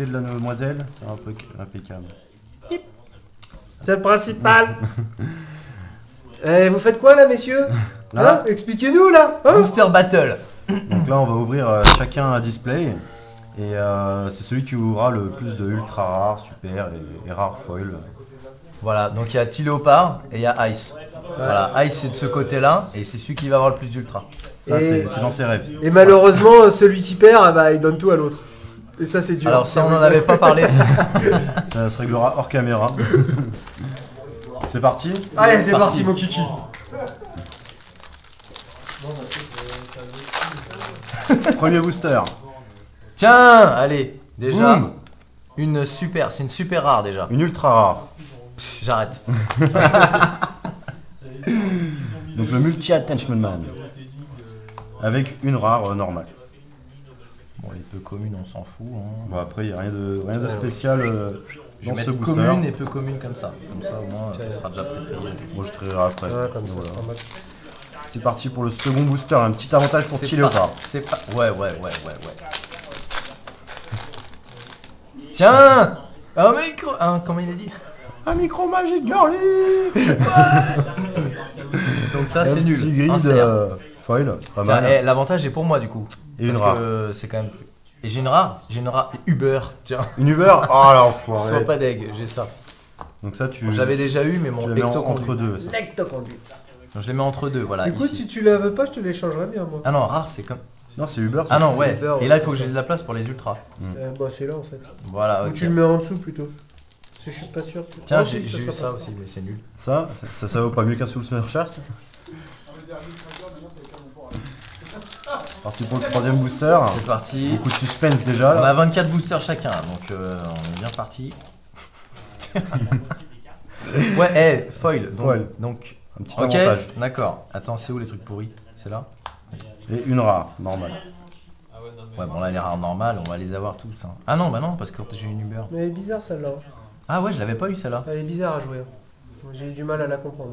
beauté de la demoiselle, c'est un peu impeccable. C'est le principal. Vous faites quoi là, messieurs? Là. Hein, expliquez-nous là, hein? Booster Battle. Donc là, on va ouvrir chacun un display. Et c'est celui qui ouvrira le plus de ultra rares, super et rares foil. Voilà, donc il y a T-Léopard et il y a Ice. Voilà, Ice c'est de ce côté-là et c'est celui qui va avoir le plus d'ultra. Ça, Et- c'est dans ses rêves. Et malheureusement, celui qui perd, bah, il donne tout à l'autre. Et ça, c'est dur. Alors ça, on n'en avait pas parlé. Ça se réglera hors caméra. C'est parti? Allez, c'est parti, mon kiki. Premier booster. Tiens, allez, déjà, Boum. c'est une super rare déjà. Une ultra rare. Pff, j'arrête. Donc le multi-attachment man. Avec une rare normale. Bon, les peu communes, on s'en fout. Hein. Bon, après, il n'y a rien de spécial Je dans vais ce mettre booster. commune et peu commune comme ça. Comme ça, au moins, ce sera déjà très très bien. Bon, je trierai après. Comme ça, Voilà. c'est pas mal. C'est parti pour le second booster. Un petit avantage pour T-Léopard. C'est pas... Ouais. Tiens. Un micro... comment il a dit? Un micro magique girly. Donc ça, c'est nul. Petit grid Un CR. foil. Pas Tiens, mal. l'avantage est pour moi du coup. Et une parce rare. que c'est quand même plus... Et j'ai une rare Uber. Tiens, Une Uber. Oh là, sois enfoiré. pas deg, j'ai ça. Donc ça, tu. J'avais déjà eu, mais tu mon la mets Ecto entre conduit. deux. ça. Lectoconduite. Donc je les mets entre deux, voilà. Écoute, ici. si tu la veux pas, je te l'échangerai bien, moi. Ah non, rare, c'est comme... Non, c'est Uber. Ah non, c'est- ouais. Uber, Et là, il ouais, faut que c'est j'ai de la place pour les ultras. Bah, c'est là en fait. Voilà, Ou ok. tu le mets en dessous plutôt. Parce que je suis pas sûr. Tiens, Ah, j'ai si, eu sera ça pas aussi, mais c'est nul. Ça vaut pas mieux qu'un Soul Smasher, ça. Parti pour le troisième booster. C'est parti. Beaucoup de suspense déjà On là. a 24 boosters chacun, donc on est bien parti. Ouais, foil. Donc, Un petit ok, avantage. d'accord. Attends, c'est où les trucs pourris? C'est là? Et une rare, normale. Ouais, bon là, les rares normales, on va les avoir tous. Hein. Ah non, bah non, parce que j'ai une Uber. Mais elle est bizarre celle-là. Ah ouais, je l'avais pas eu celle-là. Elle est bizarre à jouer. Moi, j'ai eu du mal à la comprendre.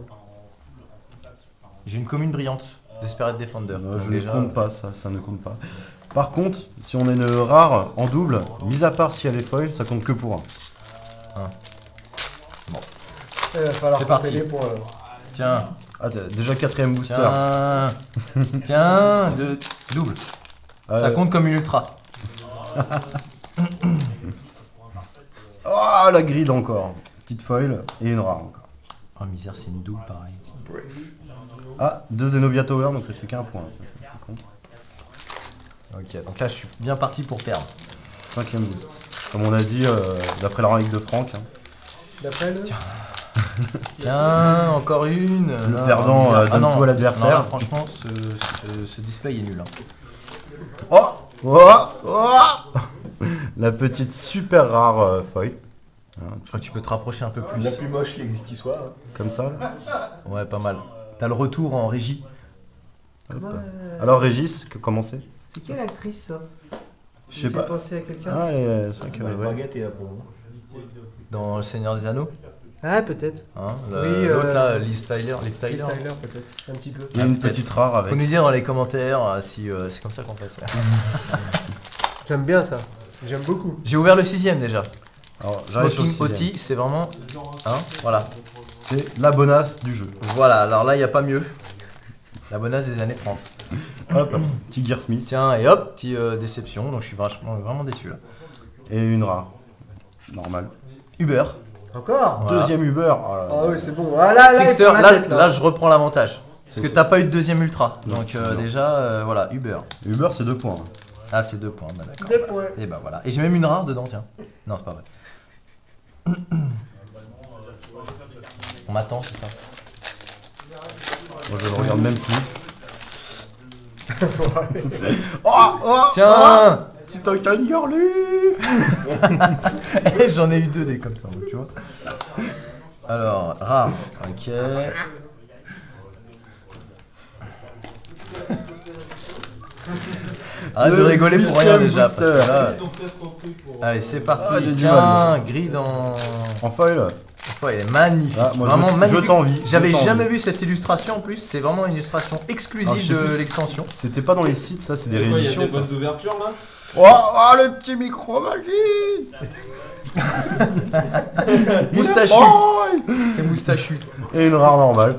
J'ai une commune brillante, Desperate Defender. Je Donc ne déjà, compte pas ça ne compte pas. Par contre, si on a une rare en double, mis à part si elle est foil, ça compte que pour un. Il va falloir C'est compter parti. les points. Là. Tiens, Ah, déjà quatrième booster. tiens, double. Ça Euh, compte comme une ultra. Oh, la grid encore. Petite foil et une rare encore. Oh misère, c'est une double pareil. Ah, deux Zenobia Tower, donc ça fait qu'un point. C'est con. Ok, donc là je suis bien parti pour perdre. Cinquième boost. Comme on a dit, d'après la règle de Franck. Hein. D'après le. Tiens, encore une. Le perdant, donne tout à l'adversaire. Non, là, franchement, ce display est nul. Hein. Oh, oh, oh. La petite super rare foil. Hein, Je crois que tu peux te rapprocher un peu plus. La plus moche qui soit. Hein. comme ça. Là. Ouais, pas mal. T'as le retour en régie. Hop. Alors Régis, comment c'est? C'est quelle actrice ça? Je sais pas. penser à quelqu'un. Ah, c'est vrai que La ouais. baguette est là pour moi. Dans Le Seigneur des Anneaux. Ah, peut-être. Hein, Oui, l'autre là, Liv Tyler. Tyler, peut-être. Un petit peu. Il y a une peut-être. petite rare Faut avec. nous dire dans les commentaires si c'est comme ça qu'on fait ça. J'aime bien ça. J'aime beaucoup. J'ai ouvert le 6ème déjà. Alors, j'arrive sur le Smoking sixième. Oti, c'est vraiment. Hein, voilà. C'est la bonasse du jeu. Voilà, alors là, il n'y a pas mieux. La bonasse des années 30. Hop, petit Gear Smith Tiens, et hop, petite déception, donc je suis vraiment déçu là. et une rare. Normal. Uber. Encore? Voilà. Deuxième Uber. Oh là là. Ah oui, c'est bon. Ah là, il Trickster, prend la là, tête, là, je reprends l'avantage. Parce C'est que ça. t'as pas eu de deuxième ultra. Non, Donc non. déjà, voilà, Uber. Uber, c'est 2 points. Ah, c'est 2 points, bah, d'accord. Des points. Et bah voilà. Et j'ai même une rare dedans, tiens. Non, c'est pas vrai. On m'attend, c'est ça. Moi, je le regarde même plus. Tiens. Petit Titan Girly. J'en ai eu 2 des comme ça, donc, tu vois. Alors, rare. Ok. Arrête de Le rigoler pour rien huitième déjà. Parce que booster. là... Allez, c'est parti. Ah, j'ai du Tiens, mal. gris dans... En foil. Cette fois, il est magnifique. Ah, moi, vraiment magnifique. Je t'envie. J'avais je t'envie. jamais vu cette illustration en plus. C'est vraiment une illustration Alors, je exclusive sais de plus. l'extension. C'était pas dans les sites, ça, c'est des Il y a rééditions. des ça. bonnes ouvertures là. Oh, le petit micro magique. Moustachu. Oh, C'est moustachu. et une rare normale.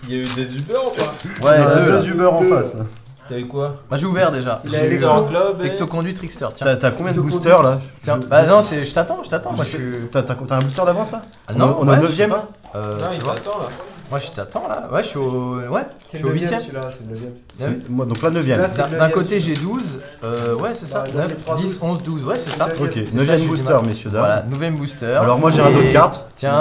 Il y a eu des Uber ou pas? Ouais, deux deux. Uber en face. T'as eu quoi? Bah, j'ai ouvert déjà. Il a J'ai les eu Victor Globe et... Tectoconduit Trickster. Tiens, T'as combien de boosters là? tiens. Bah non, je t'attends. Moi, T'as un booster d'avance là? Ah, non, On est au ouais, je sais 9ème. pas. Non, il tu vois. t'attend là. Moi, je t'attends là. Ouais, je suis au. Ouais, je C'est suis au le 8ème. celui-là, c'est le 9ème. Ah oui. Moi, donc la 9ème. Là, c'est- D'un côté, j'ai 12. Ouais, c'est ça. Bah, là, 9, j'ai 3, 10, 12. 11, 12. Ouais, c'est ça. Ok, C'est ça, 9ème j'ai du booster, mal. messieurs dames. Voilà, nouvelle booster. Alors, moi j'ai un Et- autre carte. Tiens,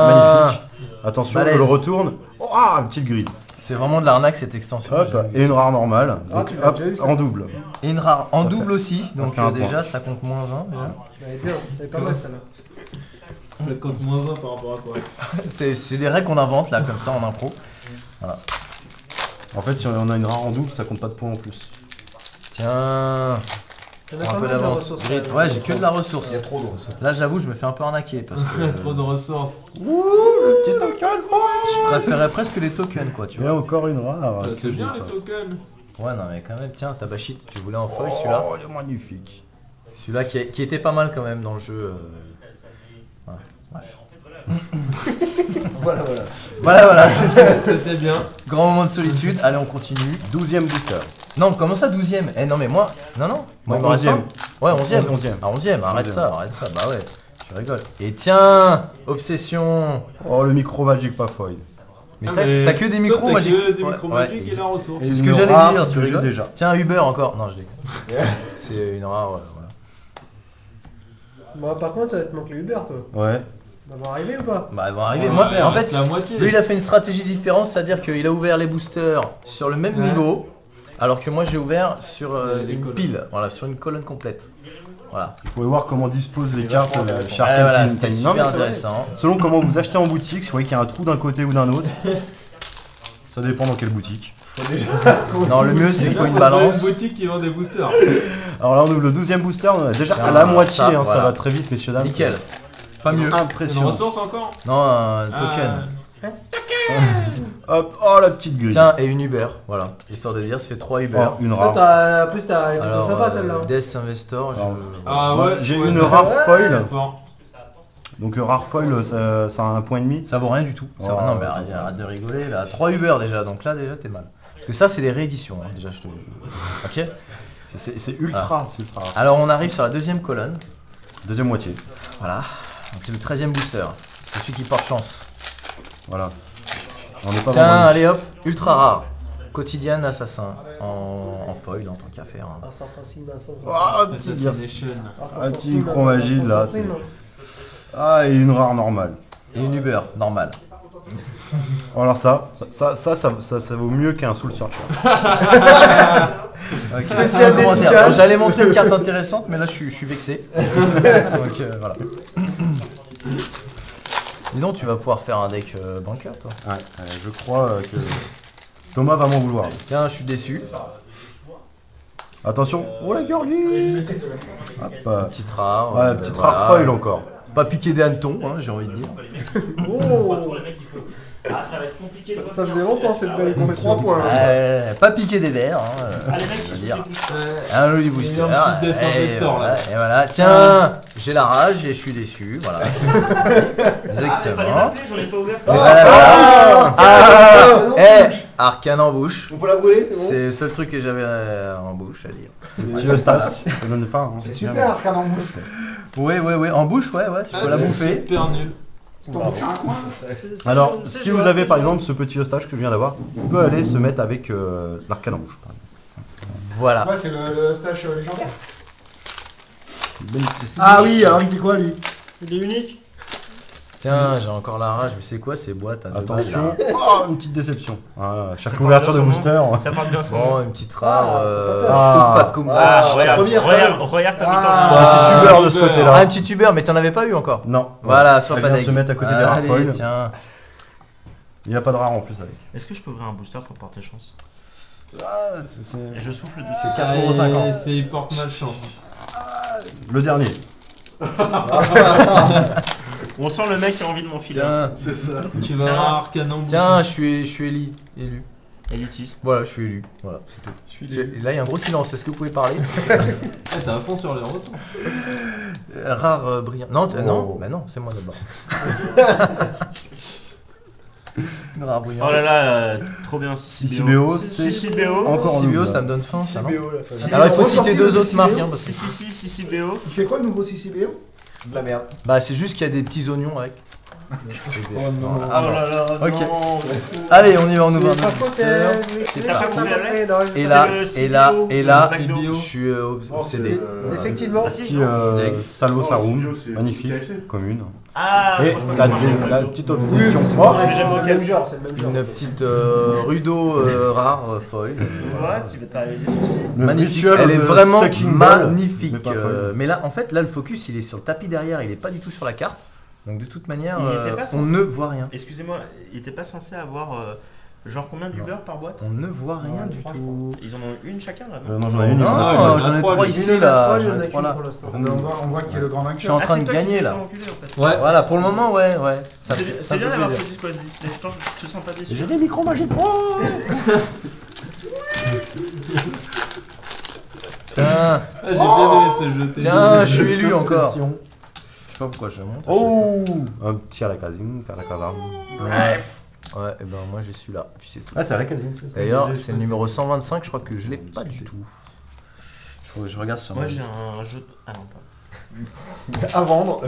Magnifique. Attention, Balèze. je le retourne. Oh, ah, un petit grid. c'est vraiment de l'arnaque cette extension. Hop, et une rare normale. Ah, Donc, tu l'as hop, déjà eu, ça. en double. Et une rare en Ça double fait- aussi. Donc fait un déjà, point. ça compte -1. Déjà. Elle est bien, elle est pas mal celle-là. Ça compte -1 par rapport à quoi? C'est des règles qu'on invente là, comme ça, en impro. En fait, si on a une rare en double, ça compte pas de points en plus. Tiens, Il y en prends a un pas peu mal de d'avance. ressources, Grid. là. Ouais, j'ai que de la ressource. Il y a trop de ressources. Là, j'avoue, je me fais un peu arnaquer parce Trop que de ressources. Petit token, je préférais presque les tokens, quoi, tu Et vois. encore une rare. Bah, que c'est je bien n'ai les pas. tokens. Ouais, non, mais quand même, tiens, Tabashit, tu voulais en foil celui-là. Oh, il est magnifique. Celui-là qui était pas mal quand même dans le jeu. Voilà, voilà. Voilà, C'était bien. grand moment de solitude. Allez, on continue. 12ème booster. Non, comment ça 12ème? Eh non, mais moi. Non, moi, Non, il me reste 11e. un. Ouais, 11ème. 11e. Ah, 11ème, arrête 11e. ça, Bah ouais, tu rigoles. Et tiens, obsession. Oh, le micro magique, pas foil. Mais Ah, t'as mais t'as que des micros toi, t'as magiques. que des Ouais, micros ouais, magiques et la ressource. C'est Et ce que une j'allais rare dire, tu que j'ai rigoles. déjà. Tiens, Uber encore. Non, je déconne. C'est une rare, voilà. Moi, par contre, il te manque le Uber, toi. Ouais. Ça va arriver ou pas? Bah, ils vont arriver. On Moi, espère, en fait, la moitié. lui, il a fait une stratégie différente, c'est-à-dire qu'il a ouvert les boosters sur le même Ouais. niveau, alors que moi, j'ai ouvert sur Les une colonnes. pile, voilà, sur une colonne complète. Voilà. Vous pouvez voir comment disposent les cartes vachement intéressant. Shark Ouais, voilà, and c'était Time. Non, mais super c'est vrai. intéressant. Selon comment vous achetez en boutique, si vous voyez qu'il y a un trou d'un côté ou d'un autre, ça dépend dans quelle boutique. Non, le mieux, c'est qu'il faut une balance. Une boutique qui vend des boosters. Alors là, on ouvre le 12ème booster, on est déjà Ah, à la moitié, ça, hein, ça voilà. va très vite, messieurs dames. Nickel. Pas mieux. Une Impressionnant. ressource encore? Non, un token. Hop, oh la petite grille. Tiens, et une Uber, voilà. Histoire de dire, ça fait 3 Uber. Oh, une Toi, rare. en plus, elle est plutôt Alors, sympa celle-là. Death Investor, Alors, Ah Moi, ouais. j'ai ouais. une rare foil, Fort. donc rare foil, ça a un point et demi. ça vaut rien du tout. Oh, Non, mais arrête de rigoler là. 3 Uber déjà, donc là, déjà, t'es mal. Parce que ça, c'est des rééditions, hein, déjà, je te. Ok. C'est ultra, c'est ultra rare. Alors, on arrive sur la deuxième colonne. Deuxième moitié, Voilà. Donc, c'est le 13ème booster. C'est celui qui porte chance. voilà. On n'est pas Tiens, vraiment- allez hop, ultra rare. Quotidien assassin. En foil, en tant qu'à faire. hein. Oh, un petit garçon. Assassination. Un petit chromagie, là, c'est- Ah, et une rare normale. Et une Uber, normal. Alors ça vaut mieux qu'un Soul Searcher. Ok, Spécial sans commentaire. dédicace. Alors, j'allais montrer une carte intéressante, mais là, je suis vexé. Donc, voilà. Dis donc, tu vas pouvoir faire un deck banker, toi. Ouais, je crois que Thomas va m'en vouloir. Tiens, je suis déçu. Attention. Oh la girlie. Hop. Petite rare. Ouais, petite rare foil encore. Pas piquer des hannetons, hein, j'ai envie de dire. Oh, Ah, ça va être compliqué de revenir. ça faisait longtemps cette belle qu'on met 3 points. Pas piquer des verres, hein, Ah, les mecs, je veux ils dire. sont Un joli booster. une petite Death et Investor, là. voilà, et voilà. Tiens, j'ai la rage et je suis déçu. Voilà. Ah, mais fallait Exactement. m'appeler, j'en ai pas ouvert Et ça. voilà. Arcane en bouche. On peut la brûler, c'est bon? C'est le seul truc que j'avais en bouche à dire. Petit Eustace. Ça donne faim. Hein. C'est super, Arcane en bouche. Oui, en bouche, ouais, tu Ah, peux la c'est bouffer. super nul. Alors, si vous avez par exemple ce petit Eustache que je viens d'avoir, on peut aller se mettre avec l'arcane en bouche. par exemple. Voilà. Ouais, c'est le stash légendaire. Ben, Ah oui, alors il fait quoi lui? Il est unique. Tiens, j'ai encore la rage, mais c'est quoi ces boîtes à deux balles, là Attention. Oh, une petite déception. Ah, chaque Ça part ouverture de bien booster. Ça part bien son nom. Bon, une petite rare. Ah, c'est pas top. Ah. pas comme Ah, la regarde, première, regarde comme il t'en Ah. Un petit tuber de ce Uber. côté-là. Ah, un petit tuber, mais t'en avais pas eu encore. Non. Voilà, sois Elle pas vient deg. se mettre à côté des rares Allez, foils. tiens. Il n'y a pas de rare en plus avec. Est-ce que je peux ouvrir un booster pour porter chance? C'est Et je souffle dessus. C'est Ah, 4,50€. c'est il porte malchance. le dernier. On sent le mec qui a envie de m'enfiler. Tiens, C'est ça. Tu vas Tiens. avoir canon. tiens, je suis élu. Élitiste. Voilà, je suis élu. Voilà, c'est tout. Là, il y a un gros silence. Est-ce que vous pouvez parler? Ah, t'es à fond sur les ressens. Rare, brillant. Non, non, Oh. bah non, c'est moi d'abord. Rare, brillant. Oh là là, trop bien. CCBO, c'est CCBO. encore CCBO, double. ça me donne faim, ça, non? CCBO, la famille. Alors, il faut Ressorti citer le deux autres CCBO. marques, hein, parce que... CCBO. Il fait quoi le nouveau CCBO? De la merde. Bah, c'est juste qu'il y a des petits oignons avec. Oh non. Ah, Oh bon. là là, Ok. non. Allez, on y va, on ouvre un Pas autre faute, booster. C'est ta faute, Et là, C'est le et là, CBO, et là, le McDo. je suis obsédé. Effectivement. Ah, si. Petit Salvo Sarum, magnifique, commune. Ah, Et franchement, la, c'est la bon. petite obsession c'est forte. pareil, j'aime c'est le auquel. même genre, c'est le même genre. Une petite Rudo rare foil. What? Il va t'arriver des soucis. Le Magnifique, rituel elle est de vraiment Sucking Ball, magnifique. mais pas folle. Mais là, en fait, là, le focus, il est sur le tapis derrière, il est pas du tout sur la carte. Donc de toute manière, Il était pas on censé- ne voit rien. Excusez-moi, il était pas censé avoir genre combien Non. d'Uber par boîte? On ne voit rien du tout. Ils en ont une chacun là, non? Non, j'en ai une. Non, il y en a j'en ai trois, trois lui. ici là. J'en J'en ai ai trois qu'une là. pour l'instant. On voit qu'il est le grand Je suis vainqueur. en train de c'est toi qui gagner t'es là. fait enculer, en fait. Ouais. Voilà, pour le moment, ouais. Ça C'est fait- ça c'est me bien fait d'avoir plaisir. fait Discord Disney, je te sens pas déçu. J'ai des micros magiques. Tiens, Ah, j'ai bien aimé ce jeu. tiens, je suis élu encore. Obsession. Je sais pas pourquoi je monte. Oh, un petit à la casine, à la casarme. Ouais, et ben moi j'ai celui-là. Puis c'est tout. Ah, c'est à la casine. D'ailleurs, c'est le numéro 125, je crois que je l'ai pas du tout. Je regarde sur Moi ma j'ai liste. un jeu. Ah non, pas. À vendre.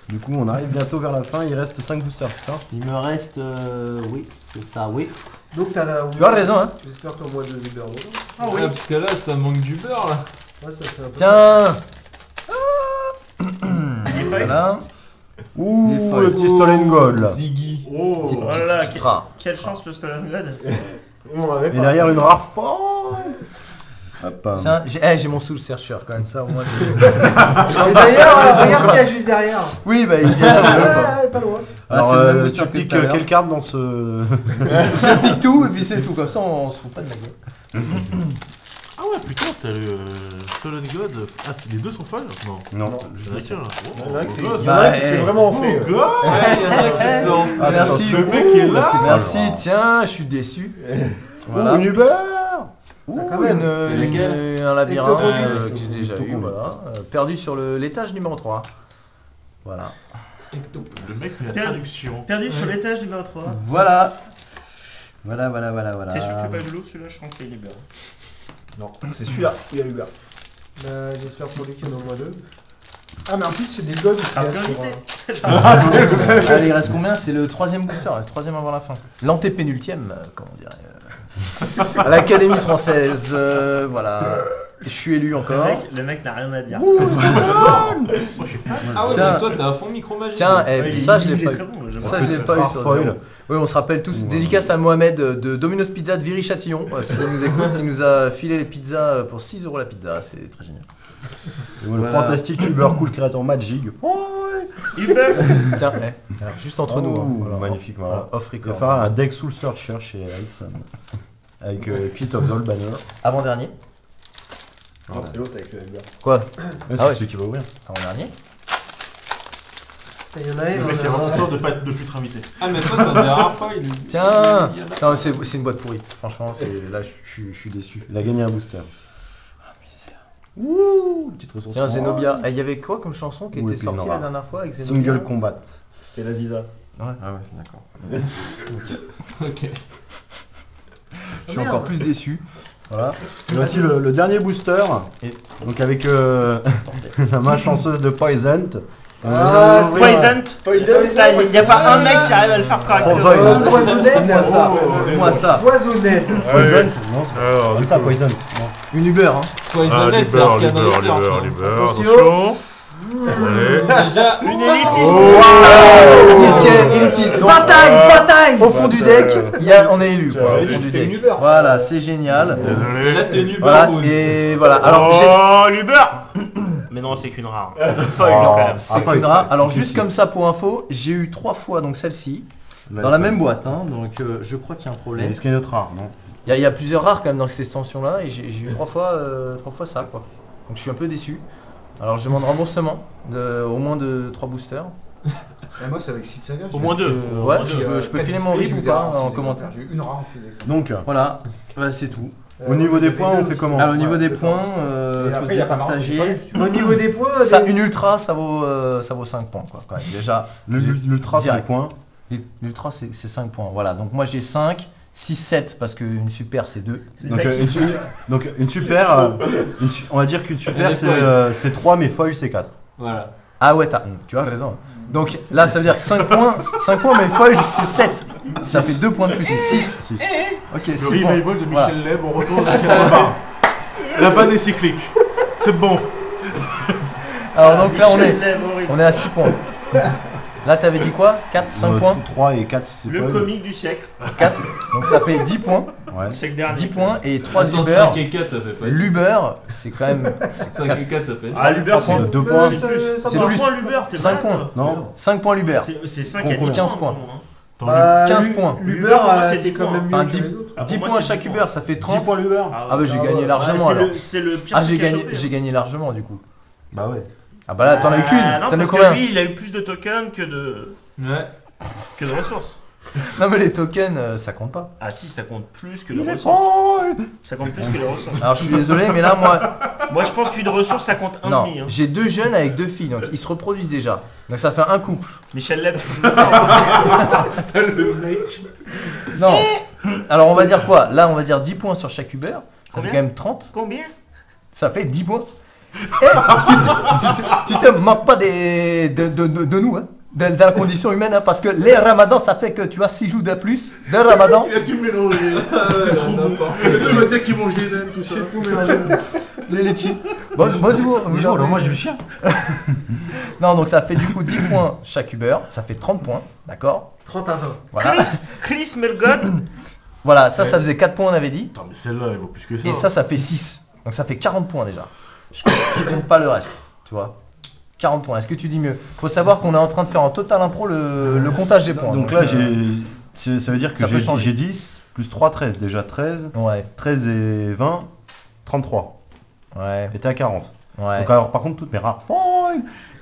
Du coup, on arrive bientôt vers la fin. Il reste 5 boosters, c'est ça? Il me reste. Oui, c'est ça, oui. Donc t'as la. Tu as raison, hein. J'espère qu'au moins 2 Uber. Ah oui. Ouais, parce que là, ça manque du beurre là. Ouais, ça fait un peu. Tiens. Voilà. Voilà. Ouh, Les feuilles. le petit Stolen Gold là. Ziggy. Oh, Petite- oh là là, petite rare. quelle chance le Stolen God. On en avait Et pas. derrière une rare folle. Hop, Tiens, j'ai mon Soul Searcher quand même, ça au moins. Et d'ailleurs, regarde ce qu'il y a juste derrière. Oui, bah il vient là. Ouais, pas loin. Alors, c'est le même booster tu que piques tout à l'heure. quelle carte dans ce... Je pique tout et puis c'est tout, comme ça on se fout pas de ma gueule. Ah ouais, putain, t'as le Stolen God. Ah, les deux sont folles? Non. Non, Je vais tiens là. Il y en a un qui s'est- Oh, il y en a un qui se fait Bah, vraiment enfler. Oh, God. Ouais, il y en a qui se lance. Ah, Merci. Ce mec est là. Merci, tiens, je suis déçu. Voilà. Ouh, une Uber. Ouh, quand même. une- C'est lequel un labyrinthe Ectoconduite. que j'ai déjà eu, Ectoconduite. voilà. Perdu sur l'étage numéro 3. Voilà. Le mec fait la Quel- traduction. Perdu sur l'étage numéro 3. Voilà. Voilà. C'est sûr que c'est pas le lot celui-là, je pense qu'il est Uber. Non, c'est celui-là. Il y a l'Uber. Bah, j'espère pour lui qu'il y en a au moins 2. Ah, mais en plus, c'est des gods qui Ah, restent priorité. sur, Allez, il reste combien? C'est le troisième booster, le troisième avant la fin. L'antépénultième, comment on dirait. À l'Académie française, voilà. Je suis élu encore. Le mec n'a rien à dire. Ah ouais, Tiens. mais toi, t'as à fond micro-magie. Tiens, Ouais, ça je il l'ai est pas eu. très bon, j'aime Ça, bien. je l'ai pas eu Rare sur foil. zéro. Oui, on se rappelle tous. Ouais. Dédicace à Mohamed de Domino's Pizza de Viry-Châtillon. S'il nous écoute, il nous a filé les pizzas pour 6 € la pizza. C'est très génial. Et Le Voilà. fantastique Uber Cool Creator Magic. Uber. Tiens, alors, juste entre nous. hein, Oh, voilà. magnifique, Voilà, voilà. off Il va record. faire un deck Soul Searcher chez Ice. Avec Pit of the Old Banner. Avant-dernier. Non, c'est l'autre avec le Uber. Quoi? Ouais, c'est ouais. celui qui va ouvrir. Avant-dernier. Il y en a Le mec a un. vraiment peur de pas être invité. Ah, mais toi, t'as des rares foils. Tiens. Il y en a- Non, c'est une boîte pourrie. Franchement, là, je suis déçu. Il a gagné un booster. Ouh, petite ressource. Tiens, Zenobia. Il y avait quoi comme chanson qui Oui, était puis sortie Nora. la dernière fois avec Zenobia? Single Combat. C'était la Ziza. Ah ouais, d'accord. Ok. Je suis encore plus déçu. Voilà. Et voici le dernier booster. Donc avec la main chanceuse de Poison. Ah, c'est- Poison. Poison. Il n'y a pas un mec qui arrive à le faire correctement. Poison. Poisonnette. Moi ça. Oh, Moi ça. Poisonnette. Poison. Non, Alors, c'est ça, Poison. Une Uber, hein. Poisonnette, c'est Arcane Research. Attention. Allez. Déjà, Une élitiste. Élite. Donc, Bataille. au fond du deck, on est élu. Quoi, au fond du C'était une deck. Uber. Voilà, c'est génial. Désolé. là, c'est une Uber Voilà, Boost. et voilà. Alors, j'ai- Oh, l'Uber. Mais non, c'est qu'une rare. Foil quand même. c'est qu'une rare. Alors, juste comme ça pour info, j'ai eu 3 fois donc celle-ci dans la même boîte. Hein, donc, je crois qu'il y a un problème. Est-ce qu'il y a une autre rare, non? Il y a plusieurs rares quand même dans cette extension-là et j'ai eu 3 fois ça quoi. Donc, je suis un peu déçu. Alors je demande remboursement au moins de 3 boosters. Et moi, c'est avec Seed Saga. Au moins deux. Ouais, je peux filer mon RIP ou pas en commentaire. J'ai eu une rare en 6 exemplaires. Donc, Voilà, ouais, c'est tout. au niveau des points, on fait comment? Alors au niveau des points, Et faut après, se il y a pas de départager. rare, j'ai pas lu. Au niveau des points, Ça, une ultra, ça vaut 5 points quoi, quand même. Déjà, L'ultra, c'est les Direct. points. l'ultra c'est 5 points. Voilà, donc moi j'ai 5, 6, 7 parce qu'une super c'est 2. Donc, une super, on va dire qu'une super, c'est 3, mais foil, c'est 4. Voilà. Ah ouais, tu as raison. Donc là, ça veut dire 5 points, mais foil c'est 7. Ça fait 2 points de plus, 6. 6. Ok, Le 6 points. revival de Voilà. Michel Leb, on retourne à 80. La vanne est cyclique. C'est bon. Alors donc là, Michel Leb, horrible. on est à 6 points. Là, t'avais dit quoi 4, 5 points 3 et 4, c'est Le foil. comique du siècle. 4. Donc ça fait 10 points. Ouais. Le siècle dernier. 10 points et 3 Attends, Uber. 5 et 4, ça fait pas. L'Uber, c'est quand même 5 et 4, ça fait. Ah, l'Uber, c'est 2 points. C'est plus. C'est C'est plus. points l'Uber, t'es 5 malade, points. toi. Non. 5 points l'Uber. C'est 5 Bon, à 10 15 points. points. Attends, 15 points. L'Uber, L'Uber, moi, c'est c'est 10 quand points. même Enfin, mieux que 10 les autres. Ah, 10 pour moi, points à c'est chaque 10 Uber, points. ça fait 10 30. points l'Uber. Ah bah j'ai gagné Ah, largement alors. c'est le pire Ah truc à choper. j'ai gagné largement du coup. Bah ouais. Ah bah là t'en as eu qu'une. Non, T'en as parce eu que combien? lui, il a eu plus de tokens que de ressources. Non mais les tokens ça compte pas. Ah si, ça compte plus que de ressources. Ça compte plus que de ressources. Alors je suis désolé mais là moi Moi, je pense qu'une ressource, ça compte un non, demi. Hein. j'ai 2 jeunes avec 2 filles donc ils se reproduisent déjà. Donc ça fait un couple. Michel Leb, le mec. Non. Alors on va dire quoi? Là on va dire 10 points sur chaque Uber. Ça fait Combien quand même 30. combien? Ça fait 10 points. Et tu te moques pas de nous, hein, de la condition humaine, hein, parce que les ramadans, ça fait que tu as 6 jours de plus de ramadan. Il a tout mélangé. C'est trop bon. Le mec qui mange des naines, tout ça. Les litchis. Bonjour. Bonjour, moi j'ai du chien. Non, donc ça fait du coup 10 points chaque Uber. Ça fait 30 points, d'accord? 30 à 20. Voilà. Chris Melgon. Voilà, ça faisait 4 points, on avait dit. Attends, mais celle-là, elle vaut plus que ça. Et ça fait 6. Donc ça fait 40 points déjà. Je compte pas le reste, tu vois. 40 points. Est-ce que tu dis mieux? Faut savoir qu'on est en train de faire en total impro le comptage des points. Donc là, ça veut dire que ça peut changer. j'ai 10, plus 3, 13. Déjà 13, Ouais, 13 et 20, 33. ouais, Et t'es à 40. ouais. Donc alors, par contre, toutes mes rares foils,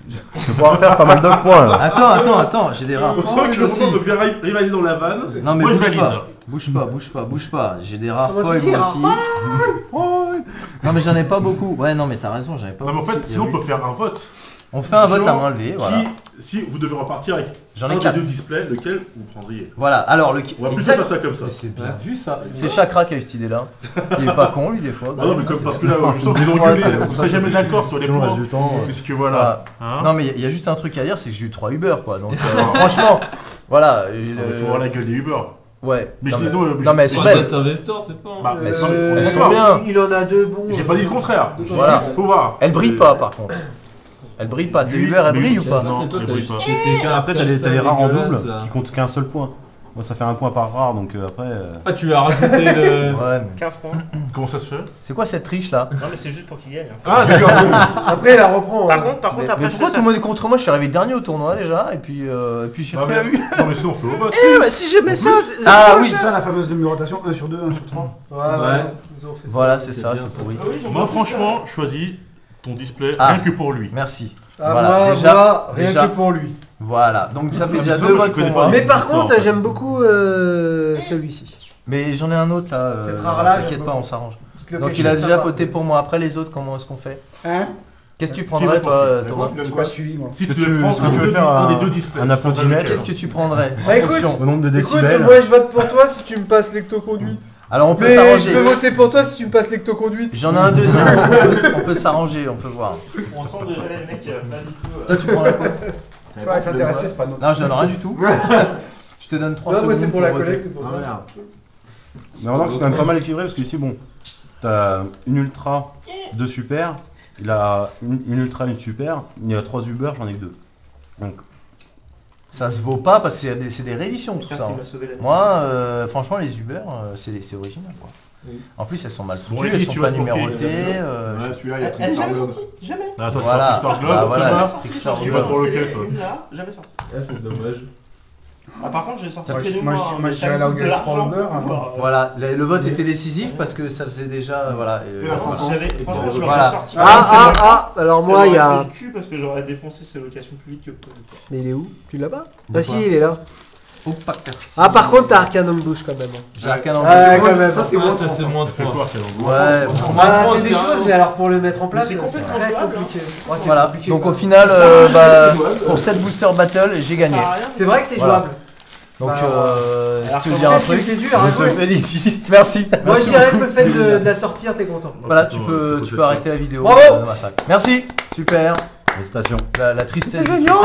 je vais pouvoir faire pas mal de points là. Attends, j'ai des rares On sent foils que le aussi. moment de bien rivaliser dans la vanne. Non mais Moi, je bouge valide. pas. J'ai des rares Comment tu foils dis, moi rares aussi. Non mais j'en ai pas beaucoup. Ouais non mais t'as raison, j'en ai pas Non, mais en beaucoup. fait, sinon, on peut faire un vote. On fait un vote à Genre, main levée, voilà. Si vous devez repartir avec J'en un ai des 4. deux displays, lequel vous prendriez? Voilà, alors On va plus faire ça comme ça. C'est bien vu ça. C'est Chakra qui a eu cette idée là. Il est pas con lui des fois. Ah non, mais comme parce que là, je sens qu'ils ont gueulé, on serait jamais d'accord sur les Sinon, le reste points. du temps. Parce que voilà. Voilà. Hein. Non mais il y a juste un truc à dire, c'est que j'ai eu 3 Uber quoi. Donc franchement, voilà. Il faut voir la gueule des Uber. Ouais. Mais non, je dis, non mais elles sont belles. Investor, c'est pas. Bah, Elles sont- on elles est sont pas. bien. Il en a 2 bons. J'ai pas dit le contraire. Voilà. Faut voir. Elles brillent pas par contre. Elles brillent pas. Tes Lui, Uber elles lui, brillent ou pas? non, C'est toi, elle t'as brille juste pas. tes cartes Après, t'as comme ça, les rares en dégueulasses, double là. qui comptent qu'un seul point. Moi, ça fait un point par rare, donc après. Ah, tu as rajouté le. Ouais. Mais... 15 points. Comment ça se fait? C'est quoi cette triche là? Non, mais c'est juste pour qu'il gagne. hein. Ah, d'accord. Après, il la reprend. Par hein. contre, Mais après, je pourquoi fais tout le monde est contre moi? Je suis arrivé dernier au tournoi déjà et puis j'ai Non, rien mais eu. non, mais sinon, on fait au vote. ça. Si je mets ça, c'est Ah oui. C'est ça la fameuse numérotation 1 sur 2, 1 sur 3. Ouais, Ouais. Ils ont fait ça. Voilà, c'est ça, bien, c'est ça. pourri. Moi, franchement, choisis ton display Ah. rien que pour lui. Merci. Ah, Voilà, moi, déjà- moi, rien déjà- que pour lui. Voilà, donc ça fait Ah, mais déjà ça, 2 moi, je votes pour connais moi. pas. Mais par ça, contre, en fait. j'aime beaucoup celui-ci. Mais j'en ai un autre là. Cette rare-là, T'inquiète j'aime pas, beaucoup. on s'arrange. Dites-le Donc que il je a sais déjà pas. voté pour moi. Après les autres, comment est-ce qu'on fait? Hein? Qu'est-ce que tu Qui prendrais va toi, porter Thomas? Je n'ai pas suivi moi. Si Ce tu que veux tu- prendre ce que tu veux faire un des un- deux displays. un applaudimètre. Qu'est-ce que tu prendrais en Bah, écoute, fonction? Au nombre de Écoute, décibels. moi je vote pour toi si tu me passes l'ectoconduite. Alors on peut Mais je s'arranger. peux voter pour toi si tu me passes l'ectoconduite. J'en ai un deuxième. On peut s'arranger, on peut voir. On sent déjà les mecs pas du tout. Toi tu prends la quoi? Pas être intéressé, c'est pas notre. Non, je donne rien du tout. Je te donne 3 Non, secondes. moi c'est pour la voter. collecte, c'est pour Ah, ça. merde. Mais remarque, c'est quand même pas mal équilibré parce que ici, bon, t'as une ultra, 2 super, il a une ultra, une super, il y a 3 Uber, j'en ai que 2. Donc, Ça se vaut pas parce que c'est des rééditions tout ça. Il hein. m'a sauvé la vie. Moi, franchement, les Uber, c'est original quoi. Oui. En plus, elles sont mal Bon, foutues, Ellie, elles sont tu pas vas pour qui? numérotées. Ouais, celui-là, il y a Elle est Tristar jamais Globe. sortie, jamais. Ah, toi, Voilà. tu Star Ah, Globe, voilà. Thomas. Trickstar Tu vas Globe. pour C'est lequel, toi? une là, jamais sortie. Ah, c'est dommage. Ah, par contre, j'ai sorti Moi, le je- mémoire, moi, je- mais moi, je ça dirais me là où coûte il y de a le l'argent beurre, pour hein. pouvoir, Voilà, le vote était décisif parce que ça faisait déjà. Voilà. Et la sensation. Franchement, je Voilà. l'aurais sorti. Alors Ça moi, m'aurait il y a. fait le cul parce que j'aurais défoncé ces locations plus vite que prévu. Mais il est où? Tu l'as pas? De Ah si, quoi il est là. Faut pas casser. Ah, par contre, t'as Arcanum Bouche quand même. J'ai Arcane en Ouais, quand même. Ça, c'est Ouais, moins ça, c'est fort. moins Ça fait 3. quoi, Ouais. Bah, fait des choses, mais alors pour le mettre en place, c'est c'est complètement très jouable, compliqué. Ouais, c'est Voilà. compliqué, Donc quoi. au final, c'est jouable. pour cette booster battle, j'ai gagné. Ça sert à rien, C'est vrai que c'est Voilà. jouable. Donc Bah, si alors tu veux comment dire un Qu'est-ce que truc, c'est dur à je te jouer. félicite. Merci. Moi, je Merci dirais que beaucoup. le fait de la sortir, t'es content. Voilà, Faut tu peut-être peux arrêter la vidéo. Bravo. de massacre. Merci. Super. Félicitations. La tristesse. C'est génial.